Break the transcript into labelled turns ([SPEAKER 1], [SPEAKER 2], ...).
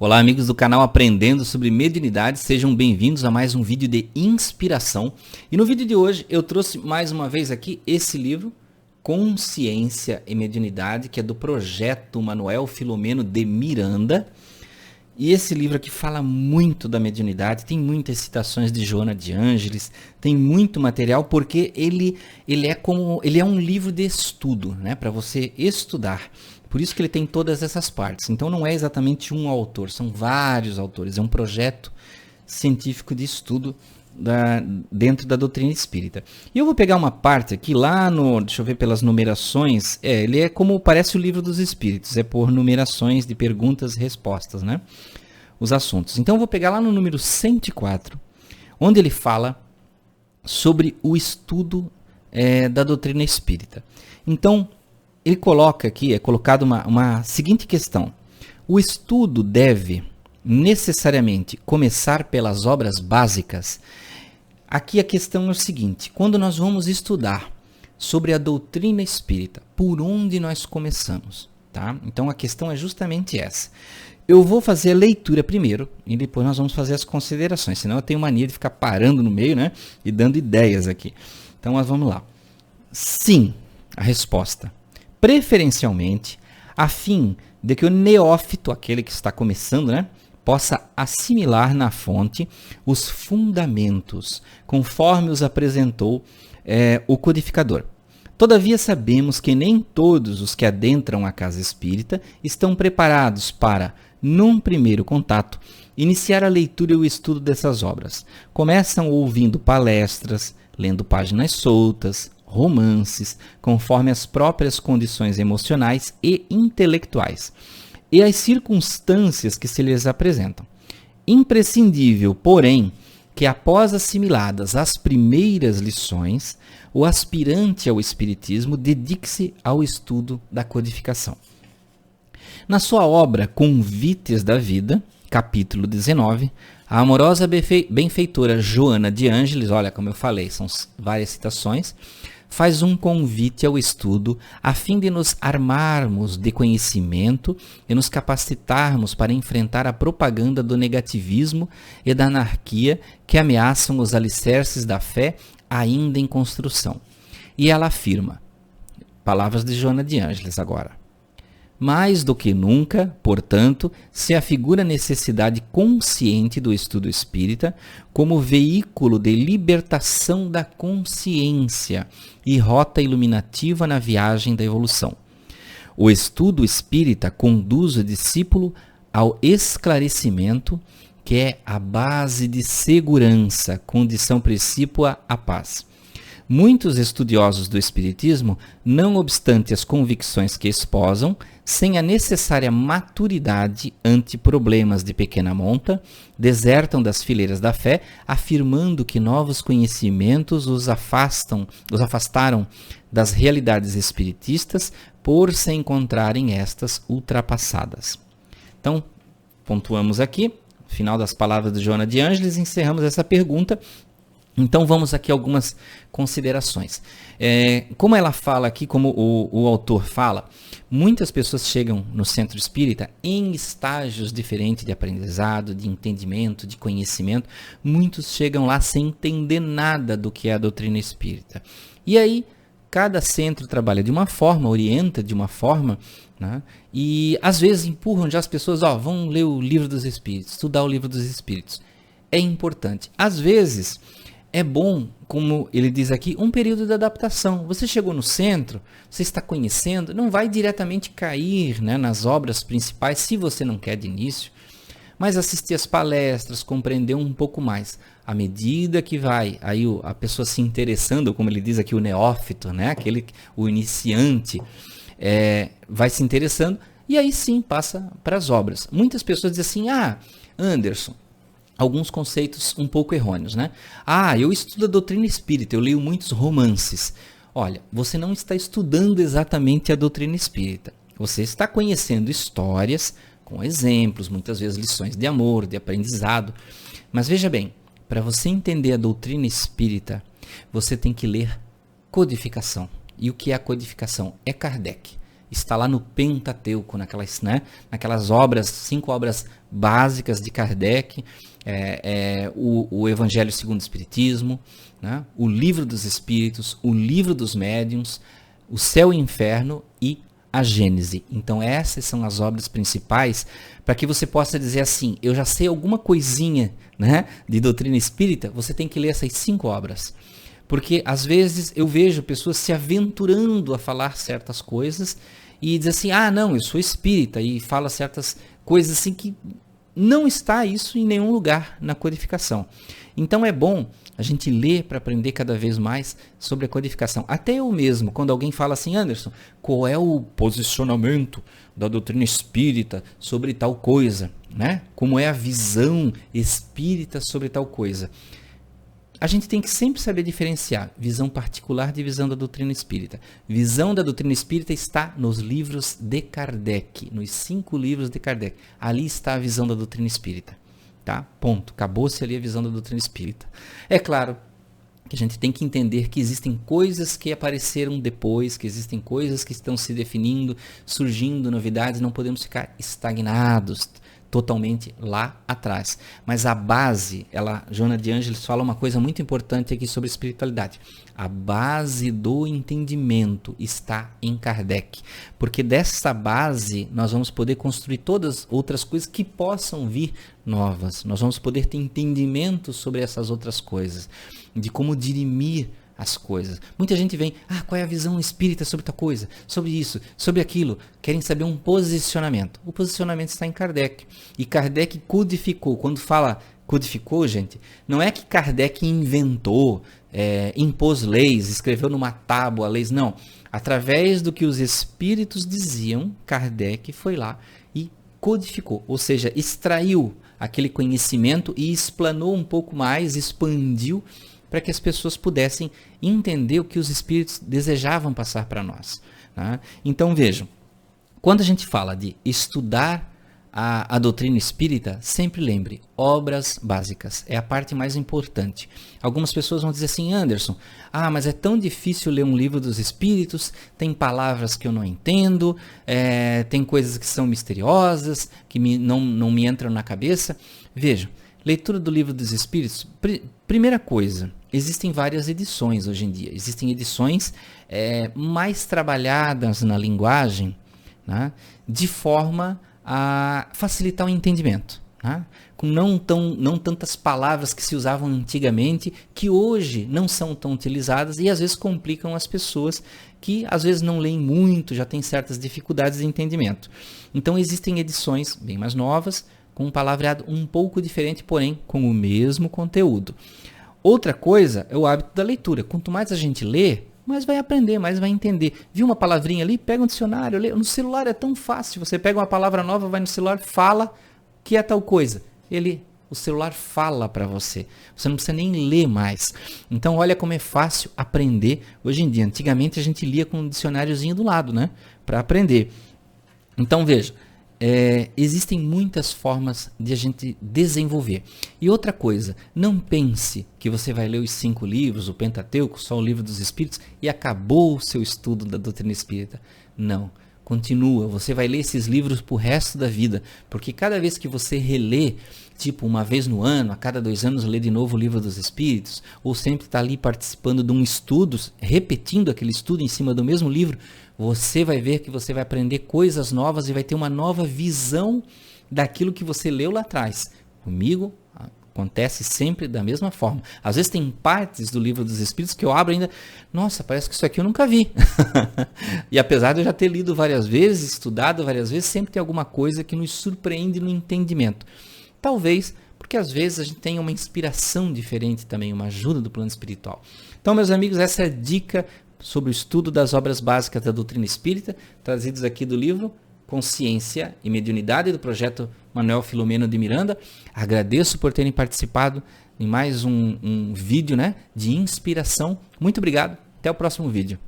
[SPEAKER 1] Olá, amigos do canal Aprendendo sobre Mediunidade, sejam bem-vindos a mais um vídeo de inspiração. E no vídeo de hoje eu trouxe mais uma vez aqui esse livro, Consciência e Mediunidade, que é do projeto Manuel Filomeno de Miranda. E esse livro aqui fala muito da mediunidade, tem muitas citações de Joana de Ângeles, tem muito material porque ele é um livro de estudo, né, para você estudar. Por isso que ele tem todas essas partes. Então não é exatamente um autor, são vários autores. É um projeto científico de estudo dentro da doutrina espírita. E eu vou pegar uma parte aqui lá no... Deixa eu ver pelas numerações. Ele é como parece o Livro dos Espíritos. É por numerações de perguntas e respostas, né? Os assuntos. Então eu vou pegar lá no número 104, onde ele fala sobre o estudo da doutrina espírita. Então... ele coloca aqui, é colocado uma seguinte questão. O estudo deve necessariamente começar pelas obras básicas? Aqui a questão é o seguinte, quando nós vamos estudar sobre a doutrina espírita, por onde nós começamos? Tá? Então a questão é justamente essa. Eu vou fazer a leitura primeiro e depois nós vamos fazer as considerações, senão eu tenho mania de ficar parando no meio, né, e dando ideias aqui. Então nós vamos lá. Sim, a resposta. Preferencialmente, a fim de que o neófito, aquele que está começando, né, possa assimilar na fonte os fundamentos, conforme os apresentou o codificador. Todavia sabemos que nem todos os que adentram a casa espírita estão preparados para, num primeiro contato, iniciar a leitura e o estudo dessas obras. Começam ouvindo palestras, lendo páginas soltas, romances, conforme as próprias condições emocionais e intelectuais, e as circunstâncias que se lhes apresentam. Imprescindível, porém, que após assimiladas as primeiras lições, o aspirante ao espiritismo dedique-se ao estudo da codificação. Na sua obra Convites da Vida, capítulo 19, a amorosa benfeitora Joana de Ângeles, olha como eu falei, são várias citações, faz um convite ao estudo a fim de nos armarmos de conhecimento e nos capacitarmos para enfrentar a propaganda do negativismo e da anarquia que ameaçam os alicerces da fé ainda em construção. E ela afirma, palavras de Joana de Ângeles agora, mais do que nunca, portanto, se afigura a necessidade consciente do estudo espírita como veículo de libertação da consciência e rota iluminativa na viagem da evolução. O estudo espírita conduz o discípulo ao esclarecimento, que é a base de segurança, condição precípua à paz. Muitos estudiosos do espiritismo, não obstante as convicções que esposam, sem a necessária maturidade ante problemas de pequena monta, desertam das fileiras da fé, afirmando que novos conhecimentos os afastaram das realidades espiritistas por se encontrarem estas ultrapassadas. Então, pontuamos aqui, final das palavras de Joana de Ângeles, encerramos essa pergunta. Então vamos aqui a algumas considerações. Como ela fala aqui, como o autor fala, muitas pessoas chegam no centro espírita em estágios diferentes de aprendizado, de entendimento, de conhecimento. Muitos chegam lá sem entender nada do que é a doutrina espírita. E aí, cada centro trabalha de uma forma, orienta de uma forma, né? E às vezes empurram já as pessoas, vão ler o livro dos Espíritos, estudar o livro dos Espíritos. É importante. Às vezes... é bom, como ele diz aqui, um período de adaptação. Você chegou no centro, você está conhecendo, não vai diretamente cair, né, nas obras principais, se você não quer de início, mas assistir as palestras, compreender um pouco mais. À medida que vai aí a pessoa se interessando, como ele diz aqui, o neófito, né, o iniciante, vai se interessando, e aí sim passa para as obras. Muitas pessoas dizem assim, Anderson, alguns conceitos um pouco errôneos, né? Eu estudo a doutrina espírita, eu leio muitos romances. Olha, você não está estudando exatamente a doutrina espírita. Você está conhecendo histórias com exemplos, muitas vezes lições de amor, de aprendizado. Mas veja bem, para você entender a doutrina espírita, você tem que ler codificação. E o que é a codificação? É Kardec. está lá no Pentateuco, naquelas obras, 5 obras básicas de Kardec, o Evangelho segundo o Espiritismo, né? O Livro dos Espíritos, o Livro dos Médiuns, o Céu e o Inferno e a Gênese. Então essas são as obras principais para que você possa dizer assim, eu já sei alguma coisinha, né, de doutrina espírita. Você tem que ler essas 5 obras. Porque às vezes eu vejo pessoas se aventurando a falar certas coisas e diz assim, não, eu sou espírita, e fala certas coisas assim que não está isso em nenhum lugar na codificação. Então é bom a gente ler para aprender cada vez mais sobre a codificação. Até eu mesmo, quando alguém fala assim, Anderson, qual é o posicionamento da doutrina espírita sobre tal coisa, né? Como é a visão espírita sobre tal coisa? A gente tem que sempre saber diferenciar visão particular de visão da doutrina espírita. Visão da doutrina espírita está nos livros de Kardec, nos 5 livros de Kardec. Ali está a visão da doutrina espírita. Tá? Ponto. Acabou-se ali a visão da doutrina espírita. É claro que a gente tem que entender que existem coisas que apareceram depois, que existem coisas que estão se definindo, surgindo novidades, não podemos ficar estagnados totalmente lá atrás. Mas a base, Joana de Ângeles fala uma coisa muito importante aqui sobre espiritualidade. A base do entendimento está em Kardec. Porque dessa base nós vamos poder construir todas outras coisas que possam vir novas. Nós vamos poder ter entendimento sobre essas outras coisas, de como dirimir as coisas. Muita gente vem, qual é a visão espírita sobre tal coisa, sobre isso, sobre aquilo. Querem saber um posicionamento. O posicionamento está em Kardec. E Kardec codificou. Quando fala codificou, gente, não é que Kardec inventou, impôs leis, escreveu numa tábua leis, não. Através do que os espíritos diziam, Kardec foi lá e codificou. Ou seja, extraiu aquele conhecimento e explanou um pouco mais, expandiu, para que as pessoas pudessem entender o que os espíritos desejavam passar para nós. Né? Então vejam, quando a gente fala de estudar a doutrina espírita, sempre lembre, obras básicas, é a parte mais importante. Algumas pessoas vão dizer assim, Anderson, mas é tão difícil ler um livro dos espíritos, tem palavras que eu não entendo, tem coisas que são misteriosas, que não me entram na cabeça. Vejam, leitura do livro dos espíritos, primeira coisa, existem várias edições hoje em dia. Existem edições mais trabalhadas na linguagem, né, de forma a facilitar o entendimento. Né, com não tantas palavras que se usavam antigamente, que hoje não são tão utilizadas e às vezes complicam as pessoas que às vezes não leem muito, já têm certas dificuldades de entendimento. Então existem edições bem mais novas, com um palavreado um pouco diferente, porém com o mesmo conteúdo. Outra coisa é o hábito da leitura. Quanto mais a gente lê, mais vai aprender, mais vai entender. Viu uma palavrinha ali? Pega um dicionário, lê. No celular é tão fácil. Você pega uma palavra nova, vai no celular, fala que é tal coisa. O celular fala para você. Você não precisa nem ler mais. Então olha como é fácil aprender hoje em dia. Antigamente a gente lia com um dicionáriozinho do lado, né? Para aprender. Então veja. Existem muitas formas de a gente desenvolver. E outra coisa, não pense que você vai ler os 5 livros, o Pentateuco, só o Livro dos Espíritos, e acabou o seu estudo da doutrina espírita. Não, continua, você vai ler esses livros pro resto da vida, porque cada vez que você relê, tipo uma vez no ano, a cada 2 anos lê de novo o Livro dos Espíritos, ou sempre está ali participando de um estudo, repetindo aquele estudo em cima do mesmo livro, você vai ver que você vai aprender coisas novas e vai ter uma nova visão daquilo que você leu lá atrás. Comigo acontece sempre da mesma forma. Às vezes tem partes do Livro dos Espíritos que eu abro ainda, nossa, parece que isso aqui eu nunca vi. E apesar de eu já ter lido várias vezes, estudado várias vezes, sempre tem alguma coisa que nos surpreende no entendimento. Talvez porque às vezes a gente tem uma inspiração diferente também, uma ajuda do plano espiritual. Então, meus amigos, essa é a dica sobre o estudo das obras básicas da doutrina espírita, trazidos aqui do livro Consciência e Mediunidade, do projeto Manuel Filomeno de Miranda. Agradeço por terem participado em mais um vídeo, né, de inspiração. Muito obrigado, até o próximo vídeo.